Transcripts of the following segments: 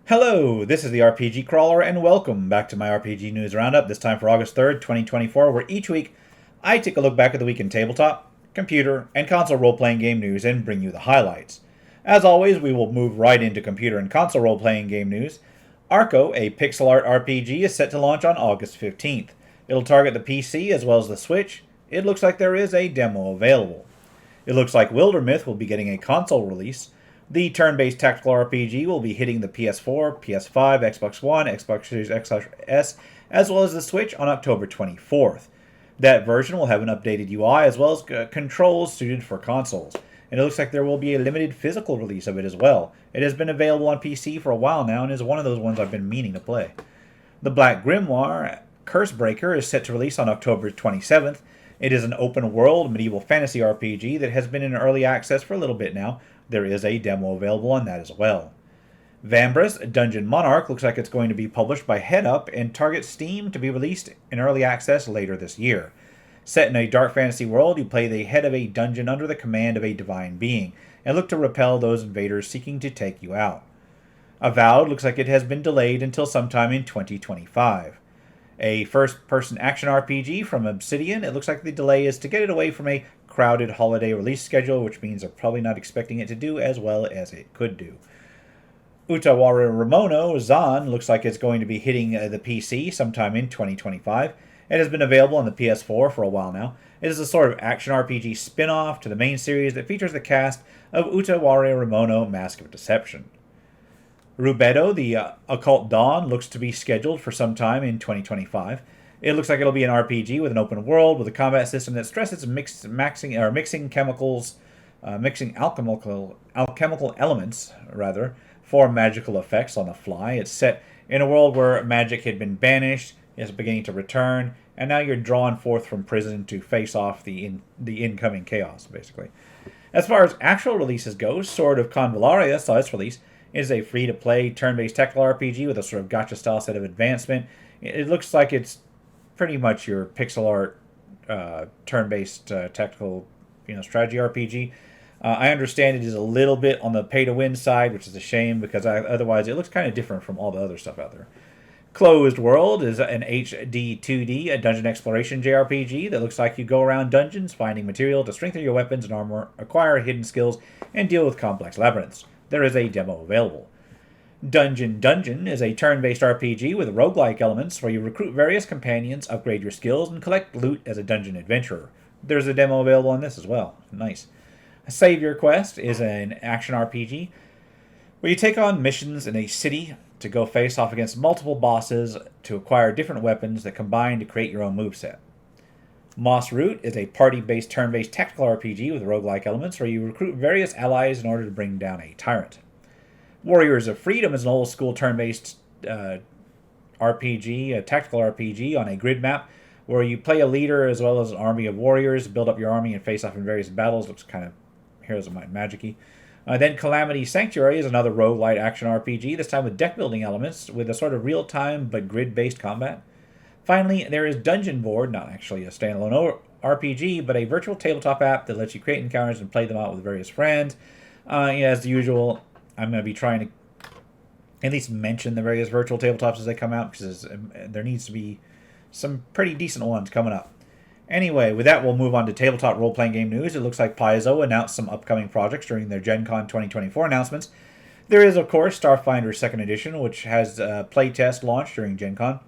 Hello, this is the RPG Crawler, and welcome back to my RPG News Roundup, this time for August 3rd, 2024, where each week I take a look back at the week in tabletop, computer, and console role-playing game news and bring you the highlights. As always, we will move right into computer and console role-playing game news. Arco, a pixel art RPG, is set to launch on August 15th. It'll target the PC as well as the Switch. It looks like there is a demo available. It looks like Wildermyth will be getting a console release. The turn-based tactical RPG will be hitting the PS4, PS5, Xbox One, Xbox Series X/S, as well as the Switch on October 24th. That version will have an updated UI as well as controls suited for consoles. And it looks like there will be a limited physical release of it as well. It has been available on PC for a while now and is one of those ones I've been meaning to play. The Black Grimoire Cursebreaker is set to release on October 27th. It is an open-world medieval fantasy RPG that has been in early access for a little bit now. There is a demo available on that as well. Vambra's Dungeon Monarch looks like it's going to be published by Head Up and targets Steam to be released in early access later this year. Set in a dark fantasy world, you play the head of a dungeon under the command of a divine being, and look to repel those invaders seeking to take you out. Avowed looks like it has been delayed until sometime in 2025. A first-person action RPG from Obsidian, it looks like the delay is to get it away from a crowded holiday release schedule, which means they're probably not expecting it to do as well as it could do. Utawara Ramono Zan looks like it's going to be hitting the PC sometime in 2025. It has been available on the PS4 for a while now. It is a sort of action RPG spin-off to the main series that features the cast of Utawara Ramono Mask of Deception. Rubedo, the Occult Dawn, looks to be scheduled for some time in 2025. It looks like it'll be an RPG with an open world with a combat system that stresses mixing alchemical elements for magical effects on the fly. It's set in a world where magic had been banished, is beginning to return, and now you're drawn forth from prison to face off the incoming chaos, basically. As far as actual releases go, Sword of Convallaria saw its release. It is a free-to-play turn-based tactical RPG with a sort of gacha-style set of advancement. It looks like it's pretty much your pixel art turn-based tactical strategy RPG. I understand it is a little bit on the pay-to-win side, which is a shame because otherwise it looks kind of different from all the other stuff out there. Closed World is an HD 2D, a dungeon exploration JRPG that looks like you go around dungeons finding material to strengthen your weapons and armor, acquire hidden skills, and deal with complex labyrinths. There is a demo available. Dungeon is a turn-based RPG with roguelike elements where you recruit various companions, upgrade your skills, and collect loot as a dungeon adventurer. There's a demo available on this as well. Nice. Savior Quest is an action RPG where you take on missions in a city to go face off against multiple bosses to acquire different weapons that combine to create your own moveset. Moss Root is a party-based turn-based tactical RPG with roguelike elements where you recruit various allies in order to bring down a tyrant. Warriors of Freedom is an old-school turn-based RPG, a tactical RPG on a grid map where you play a leader as well as an army of warriors, build up your army, and face off in various battles. Looks kind of Heroes of Might and Magic-y. Then Calamity Sanctuary is another roguelite action RPG, this time with deck-building elements with a sort of real-time but grid-based combat. Finally, there is Dungeon Board, not actually a standalone RPG, but a virtual tabletop app that lets you create encounters and play them out with various friends. As usual, I'm going to be trying to at least mention the various virtual tabletops as they come out, because there needs to be some pretty decent ones coming up. Anyway, with that, we'll move on to tabletop role-playing game news. It looks like Paizo announced some upcoming projects during their Gen Con 2024 announcements. There is, of course, Starfinder 2nd Edition, which has a playtest launch during Gen Con.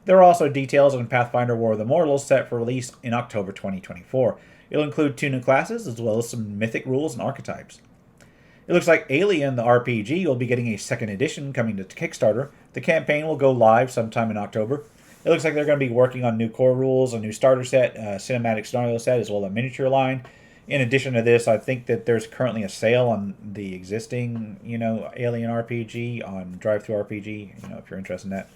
There are also details on Pathfinder War of the Mortals set for release in October 2024. It'll include 2 new classes, as well as some mythic rules and archetypes. It looks like Alien, the RPG, will be getting a 2nd edition coming to Kickstarter. The campaign will go live sometime in October. It looks like they're going to be working on new core rules, a new starter set, cinematic scenario set, as well as a miniature line. In addition to this, I think that there's currently a sale on the existing, Alien RPG on Drive-Thru RPG, if you're interested in that.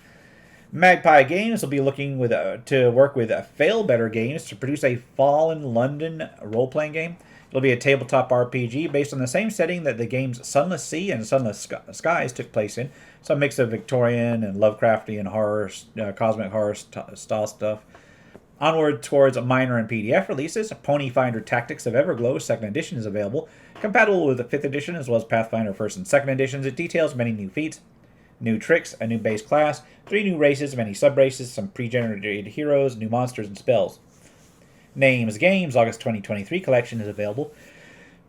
Magpie Games will be looking to work with Fail Better Games to produce a Fallen London role-playing game. It'll be a tabletop RPG based on the same setting that the games Sunless Sea and Sunless Skies took place in. So a mix of Victorian and Lovecraftian horror, cosmic horror style stuff. Onward towards minor and PDF releases, Ponyfinder Tactics of Everglow 2nd Edition is available, compatible with the 5th Edition as well as Pathfinder 1st and 2nd Editions. It details many new feats. New tricks, a new base class, 3 new races, many sub-races, some pre-generated heroes, new monsters, and spells. Names Games August 2023 collection is available.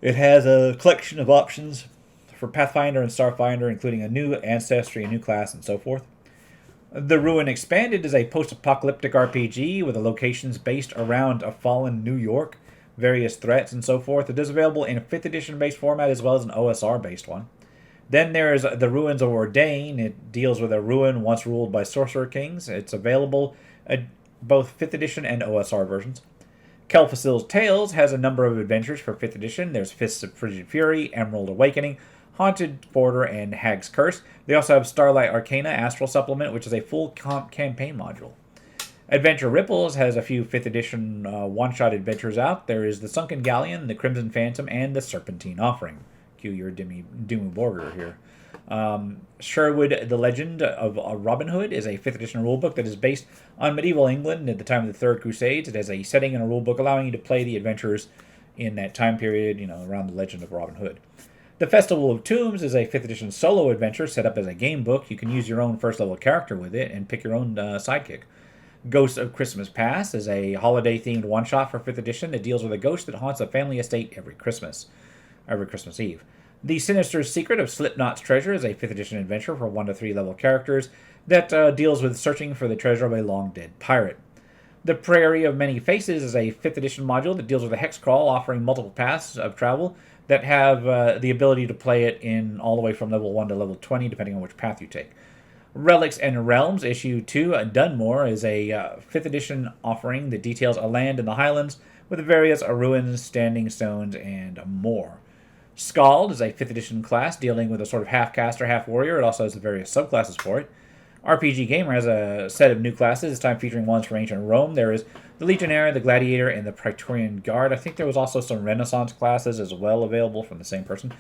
It has a collection of options for Pathfinder and Starfinder, including a new ancestry, a new class, and so forth. The Ruin Expanded is a post-apocalyptic RPG with the locations based around a fallen New York, various threats, and so forth. It is available in a 5th edition based format as well as an OSR based one. Then there's The Ruins of Ordain. It deals with a ruin once ruled by sorcerer kings. It's available at both 5th edition and OSR versions. Kelfasil's Tales has a number of adventures for 5th edition. There's Fists of Frigid Fury, Emerald Awakening, Haunted Border, and Hag's Curse. They also have Starlight Arcana Astral Supplement, which is a full campaign module. Adventure Ripples has a few 5th edition one-shot adventures out. There is the Sunken Galleon, the Crimson Phantom, and the Serpentine Offering. Cue your Dimmu Borgir here. Sherwood, The Legend of Robin Hood is a 5th edition rulebook that is based on medieval England at the time of the Third Crusades. It has a setting and a rulebook allowing you to play the adventures in that time period, around the legend of Robin Hood. The Festival of Tombs is a 5th edition solo adventure set up as a game book. You can use your own first level character with it and pick your own sidekick. Ghosts of Christmas Past is a holiday themed one shot for 5th edition that deals with a ghost that haunts a family estate every Christmas Eve. The Sinister Secret of Slipknot's Treasure is a 5th edition adventure for 1 to 3 level characters that deals with searching for the treasure of a long dead pirate. The Prairie of Many Faces is a 5th edition module that deals with a hex crawl, offering multiple paths of travel that have the ability to play it in all the way from level 1 to level 20, depending on which path you take. Relics and Realms, issue 2, Dunmore, is a 5th edition offering that details a land in the Highlands with various ruins, standing stones, and more. Scald is a 5th edition class dealing with a sort of half-caster, half-warrior. It also has the various subclasses for it. RPG Gamer has a set of new classes, this time featuring ones from ancient Rome. There is the Legionnaire, the Gladiator, and the Praetorian Guard. I think there was also some Renaissance classes as well available from the same person.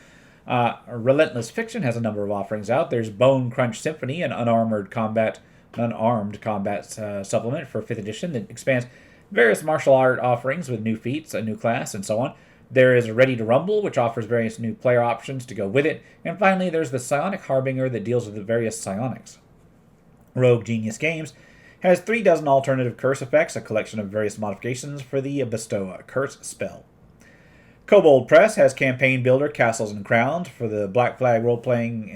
Relentless Fiction has a number of offerings out. There's Bone Crunch Symphony, an unarmed combat supplement for 5th edition that expands various martial art offerings with new feats, a new class, and so on. There is Ready to Rumble, which offers various new player options to go with it. And finally, there's the Psionic Harbinger that deals with the various psionics. Rogue Genius Games has 3 dozen alternative curse effects, a collection of various modifications for the Bestow a Curse spell. Kobold Press has Campaign Builder, Castles and Crowns for the Black Flag role-playing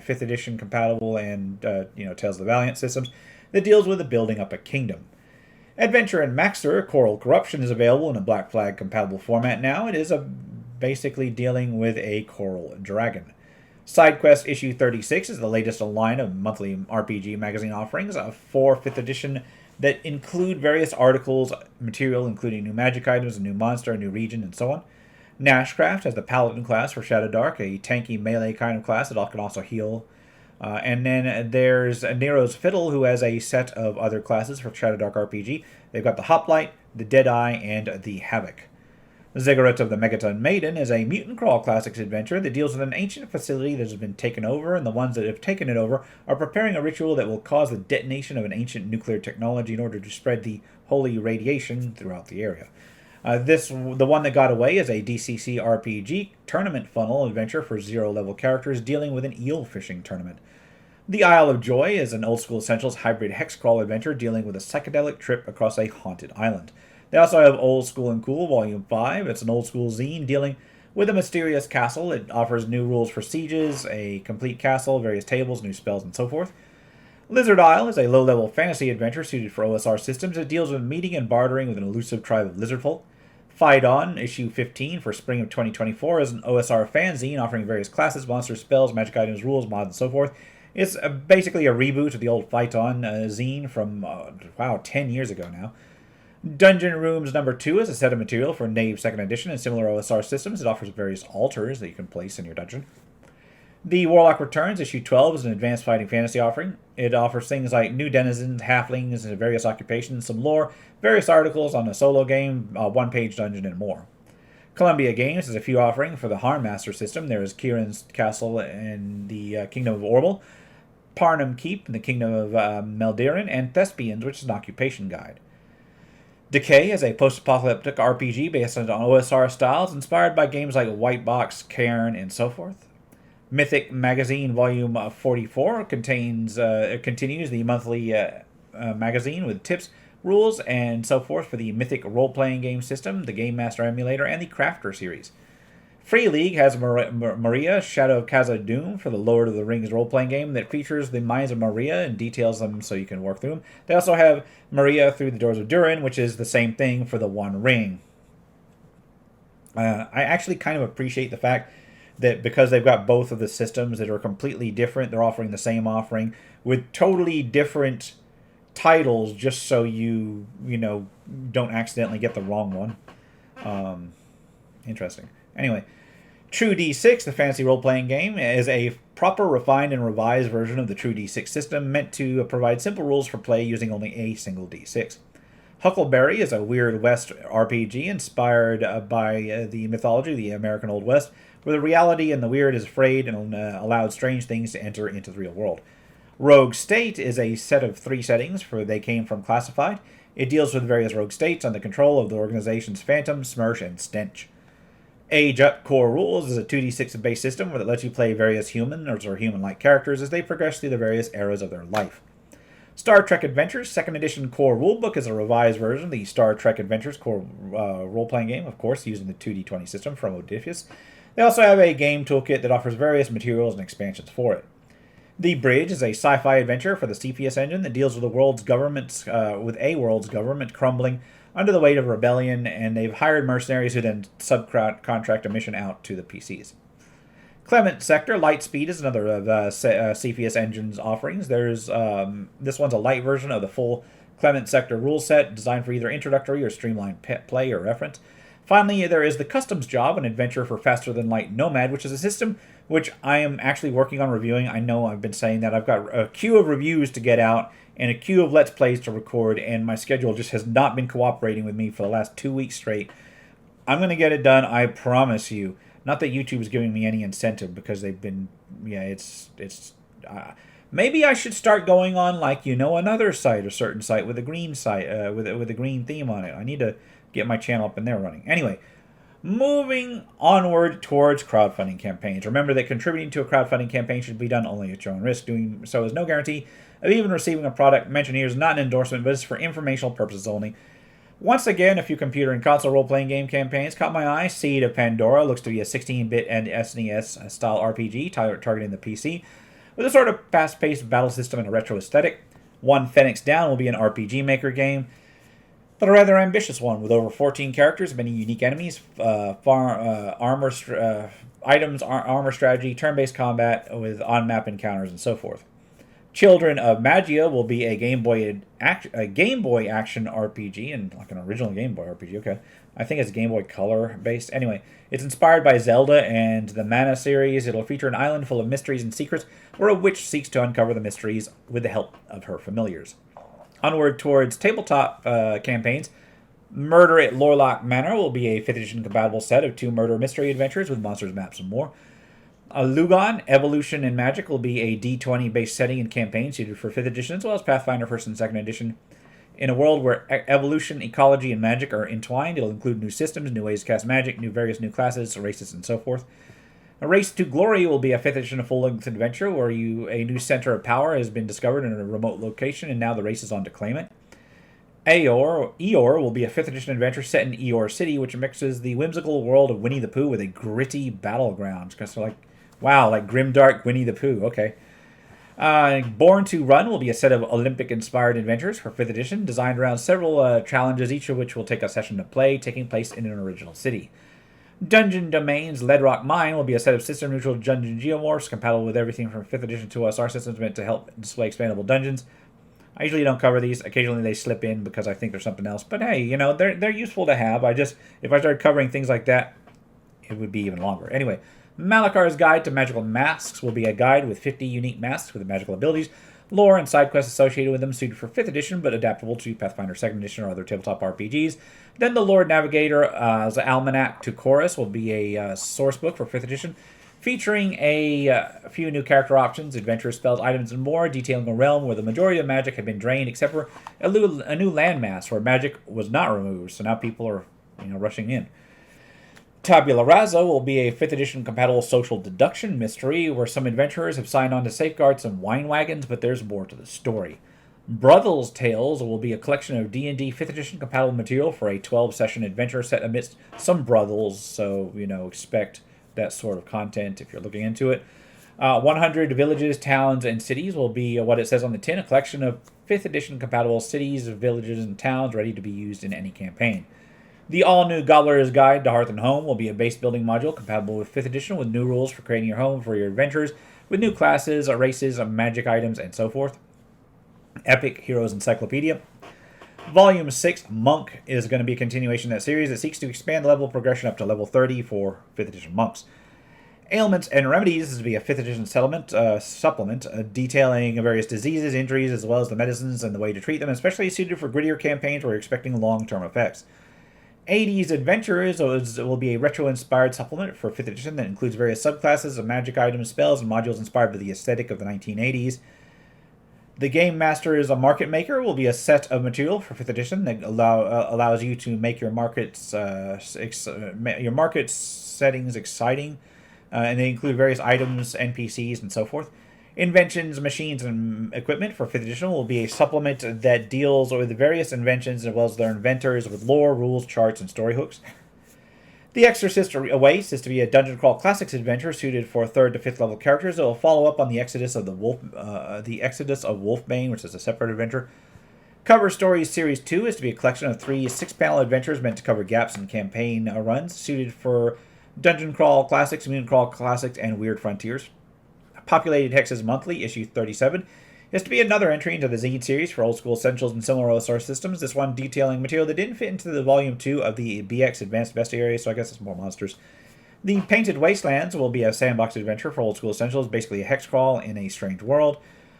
5th edition compatible and Tales of the Valiant systems that deals with the building up a kingdom. Adventure and Maxter, Choral Corruption, is available in a Black Flag compatible format now. It is basically dealing with a choral dragon. SideQuest issue 36 is the latest in a line of monthly RPG magazine offerings for 5th edition that include various articles, material including new magic items, a new monster, a new region, and so on. Nashcraft has the Paladin class for Shadow Dark, a tanky melee kind of class that can also heal. And then there's Nero's Fiddle, who has a set of other classes for Shadow Dark RPG. They've got the Hoplite, the Deadeye, and the Havoc. Ziggurat of the Megaton Maiden is a Mutant Crawl Classics adventure that deals with an ancient facility that has been taken over, and the ones that have taken it over are preparing a ritual that will cause the detonation of an ancient nuclear technology in order to spread the holy radiation throughout the area. The one that got away is a DCC RPG tournament funnel adventure for 0-level characters dealing with an eel fishing tournament. The Isle of Joy is an Old School Essentials hybrid hex crawl adventure dealing with a psychedelic trip across a haunted island. They also have Old School and Cool Volume 5. It's an old school zine dealing with a mysterious castle. It offers new rules for sieges, a complete castle, various tables, new spells, and so forth. Lizard Isle is a low-level fantasy adventure suited for OSR systems. It deals with meeting and bartering with an elusive tribe of lizardfolk. Fight On, issue 15 for spring of 2024, is an OSR fanzine offering various classes, monsters, spells, magic items, rules, mods, and so forth. It's basically a reboot of the old Fight On zine from, 10 years ago now. Dungeon Rooms number 2 is a set of material for Knave 2nd edition and similar OSR systems. It offers various altars that you can place in your dungeon. The Warlock Returns, issue 12, is an advanced fighting fantasy offering. It offers things like new denizens, halflings, and various occupations, some lore, various articles on a solo game, one-page dungeon, and more. Columbia Games has a few offerings for the Harmmaster system. There is Kieran's Castle in the Kingdom of Orble, Parnham Keep in the Kingdom of Meldiran, and Thespians, which is an occupation guide. Decay is a post-apocalyptic RPG based on OSR styles, inspired by games like White Box, Cairn, and so forth. Mythic Magazine Volume 44 continues the monthly magazine with tips, rules, and so forth for the Mythic role-playing game system, the Game Master Emulator, and the Crafter series. Free League has Maria, Shadow of Khazad-dûm for the Lord of the Rings role-playing game that features the minds of Maria and details them so you can work through them. They also have Maria Through the Doors of Durin, which is the same thing for the One Ring. I actually kind of appreciate the fact that because they've got both of the systems that are completely different, they're offering the same offering with totally different titles just so you don't accidentally get the wrong one. Interesting. Anyway, True D6, the fantasy role-playing game, is a proper, refined, and revised version of the True D6 system meant to provide simple rules for play using only a single D6. Huckleberry is a Weird West RPG inspired by the mythology of the American Old West, where the reality and the weird is afraid and allowed strange things to enter into the real world. Rogue State is a set of 3 settings for They Came From Classified. It deals with various rogue states under control of the organization's Phantom, Smirch, and Stench. Age Up Core Rules is a 2d6-based system where it lets you play various humans or human-like characters as they progress through the various eras of their life. Star Trek Adventures 2nd Edition Core Rulebook is a revised version of the Star Trek Adventures core role-playing game, of course, using the 2d20 system from Odysseus. They also have a game toolkit that offers various materials and expansions for it. The Bridge is a sci-fi adventure for the CPS engine that deals with a world's government crumbling under the weight of rebellion, and they've hired mercenaries who then subcontract a mission out to the PCs. Clement Sector Lightspeed is another of CPS Engine's offerings. There's this one's a light version of the full Clement Sector rule set, designed for either introductory or streamlined play or reference. Finally, there is the Customs Job, an adventure for faster-than-light Nomad, which is a system which I am actually working on reviewing. I know I've been saying that. I've got a queue of reviews to get out and a queue of Let's Plays to record, and my schedule just has not been cooperating with me for the last 2 weeks straight. I'm going to get it done, I promise you. Not that YouTube is giving me any incentive, because they've been, maybe I should start going on another site, a certain site with a green site, with a green theme on it. I need to get my channel up and there running. Anyway, moving onward towards crowdfunding campaigns. Remember that contributing to a crowdfunding campaign should be done only at your own risk. Doing so is no guarantee of even receiving a product. Mentioned here is not an endorsement, but it's for informational purposes only. Once again, a few computer and console role-playing game campaigns caught my eye. Seed of Pandora looks to be a 16-bit and SNES style RPG targeting the PC, with a sort of fast-paced battle system and a retro aesthetic. One Phoenix Down will be an RPG Maker game, but a rather ambitious one with over 14 characters, many unique enemies, armor strategy, turn-based combat with on-map encounters, and so forth. Children of Magia will be a Game Boy action RPG, and like an original Game Boy RPG. Okay, I think it's Game Boy Color based. Anyway, it's inspired by Zelda and the Mana series. It'll feature an island full of mysteries and secrets, where a witch seeks to uncover the mysteries with the help of her familiars. Onward towards tabletop campaigns, Murder at Lorlock Manor will be a 5th edition compatible set of 2 murder mystery adventures with monsters, maps, and more. Lugon, Evolution and Magic will be a D20 based setting and campaign suited for 5th edition, as well as Pathfinder 1st and 2nd edition. In a world where evolution, ecology, and magic are entwined, it'll include new systems, new ways to cast magic, various new classes, races, and so forth. A Race to Glory will be a 5th edition full-length adventure where a new center of power has been discovered in a remote location, and now the race is on to claim it. Eeyore will be a 5th edition adventure set in Eeyore City, which mixes the whimsical world of Winnie the Pooh with a gritty battleground. Because they're like grimdark Winnie the Pooh. Okay. Born to Run will be a set of Olympic-inspired adventures for 5th edition, designed around several challenges, each of which will take a session to play, taking place in an original city. Dungeon Domains Leadrock Mine will be a set of system-neutral dungeon geomorphs, compatible with everything from 5th edition to OSR systems, meant to help display expandable dungeons. I usually don't cover these. Occasionally they slip in because I think there's something else. But hey, they're useful to have. If I started covering things like that, it would be even longer. Anyway, Malakar's Guide to Magical Masks will be a guide with 50 unique masks with magical abilities, lore, and side quests associated with them, suited for 5th edition, but adaptable to Pathfinder 2nd edition or other tabletop RPGs. Then the Lord Navigator's Almanac to Chorus will be a source book for 5th edition, featuring a few new character options, adventure spells, items, and more, detailing a realm where the majority of magic had been drained, except for a new landmass where magic was not removed, so now people are rushing in. Tabula Rasa will be a 5th edition compatible social deduction mystery where some adventurers have signed on to safeguard some wine wagons, but there's more to the story. Brothels Tales will be a collection of D&D 5th edition compatible material for a 12-session adventure set amidst some brothels, so, expect that sort of content if you're looking into it. 100 villages, towns, and cities will be what it says on the tin, a collection of 5th edition compatible cities, villages, and towns ready to be used in any campaign. The all-new Gobbler's Guide to Hearth and Home will be a base building module compatible with 5th edition with new rules for creating your home for your adventures, with new classes, races, magic items, and so forth. Epic Heroes Encyclopedia. Volume 6, Monk, is going to be a continuation of that series that seeks to expand the level progression up to level 30 for 5th edition monks. Ailments and Remedies is to be a 5th edition supplement detailing various diseases, injuries, as well as the medicines and the way to treat them, especially suited for grittier campaigns where you're expecting long-term effects. 80s Adventures will be a retro-inspired supplement for 5th edition that includes various subclasses of magic items, spells, and modules inspired by the aesthetic of the 1980s. The Game Master's Market Maker will be a set of material for 5th edition that allows you to make your market settings exciting, and they include various items, NPCs, and so forth. Inventions, Machines, and Equipment for 5th edition will be a supplement that deals with the various inventions as well as their inventors with lore, rules, charts, and story hooks. The Exorcist Awaits is to be a Dungeon Crawl Classics adventure suited for 3rd to 5th level characters. It will follow up on the Exodus of Wolfbane, which is a separate adventure. Cover Stories Series 2 is to be a collection of 3 6-panel adventures meant to cover gaps in campaign runs, suited for Dungeon Crawl Classics, Mutant Crawl Classics, and Weird Frontiers. Populated Hexes Monthly, issue 37, is to be another entry into the Zine series for Old School Essentials and similar source systems, this one detailing material that didn't fit into the Volume 2 of the BX Advanced Bestiary, so I guess it's more monsters. The Painted Wastelands will be a sandbox adventure for Old School Essentials, basically a hex crawl in a strange world.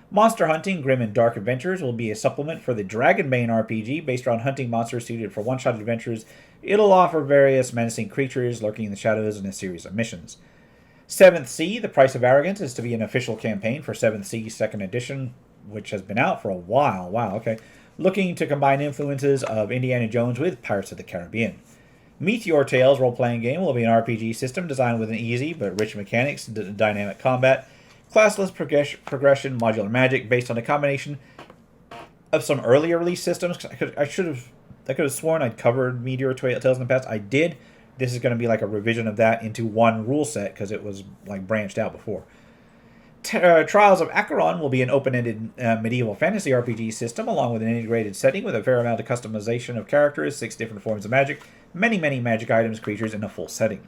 Monster Hunting Grim and Dark Adventures will be a supplement for the Dragonbane RPG, based around hunting monsters suited for one-shot adventures. It'll offer various menacing creatures lurking in the shadows in a series of missions. 7th Sea, The Price of Arrogance, is to be an official campaign for 7th Sea 2nd Edition, which has been out for a while. Wow, okay. Looking to combine influences of Indiana Jones with Pirates of the Caribbean. Meteor Tales role-playing game will be an RPG system designed with an easy but rich mechanics, dynamic combat, classless progression, modular magic, based on a combination of some earlier release systems. I could have sworn I'd covered Meteor Tales in the past. I did. This is going to be like a revision of that into one rule set because it was like branched out before. Trials of Acheron will be an open-ended medieval fantasy RPG system along with an integrated setting with a fair amount of customization of characters, 6 different forms of magic, many magic items, creatures, and a full setting.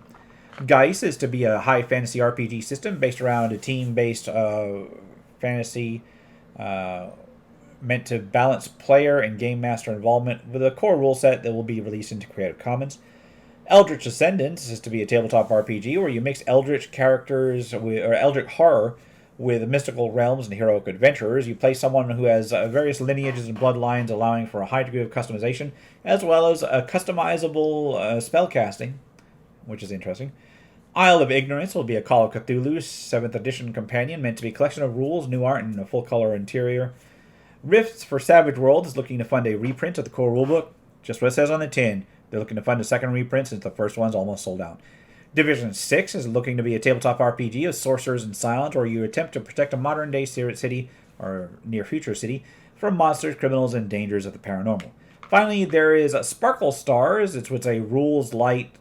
Geis is to be a high fantasy RPG system based around a team-based fantasy meant to balance player and game master involvement with a core rule set that will be released into Creative Commons. Eldritch Ascendants is to be a tabletop RPG where you mix eldritch characters or eldritch horror with mystical realms and heroic adventurers. You play someone who has various lineages and bloodlines, allowing for a high degree of customization, as well as a customizable spellcasting, which is interesting. Isle of Ignorance will be a Call of Cthulhu 7th edition companion meant to be a collection of rules, new art, and a full-color interior. Rifts for Savage World is looking to fund a reprint of the core rulebook, just what it says on the tin. They're looking to fund a second reprint since the first one's almost sold out. Division 6 is looking to be a tabletop RPG of sorcerers and silence, where you attempt to protect a modern-day city, or near-future city, from monsters, criminals, and dangers of the paranormal. Finally, there is Sparkle Stars. It's a rules-light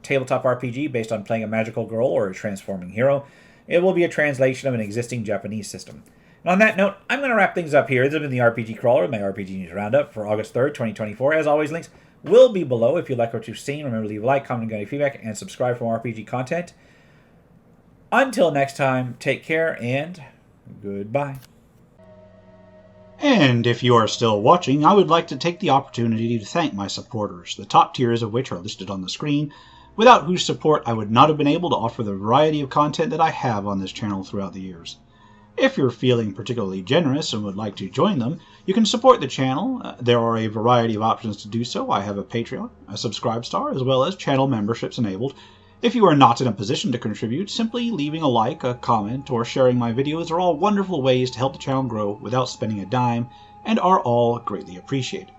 tabletop RPG based on playing a magical girl or a transforming hero. It will be a translation of an existing Japanese system. And on that note, I'm going to wrap things up here. This has been the RPG Crawler, my RPG News Roundup for August 3rd, 2024. As always, links will be below. If you like what you've seen, remember to leave a like, comment, and feedback, and subscribe for more RPG content. Until next time, take care, and goodbye. And if you are still watching, I would like to take the opportunity to thank my supporters, the top tiers of which are listed on the screen, without whose support I would not have been able to offer the variety of content that I have on this channel throughout the years. If you're feeling particularly generous and would like to join them, you can support the channel. There are a variety of options to do so. I have a Patreon, a Subscribe Star, as well as channel memberships enabled. If you are not in a position to contribute, simply leaving a like, a comment, or sharing my videos are all wonderful ways to help the channel grow without spending a dime, and are all greatly appreciated.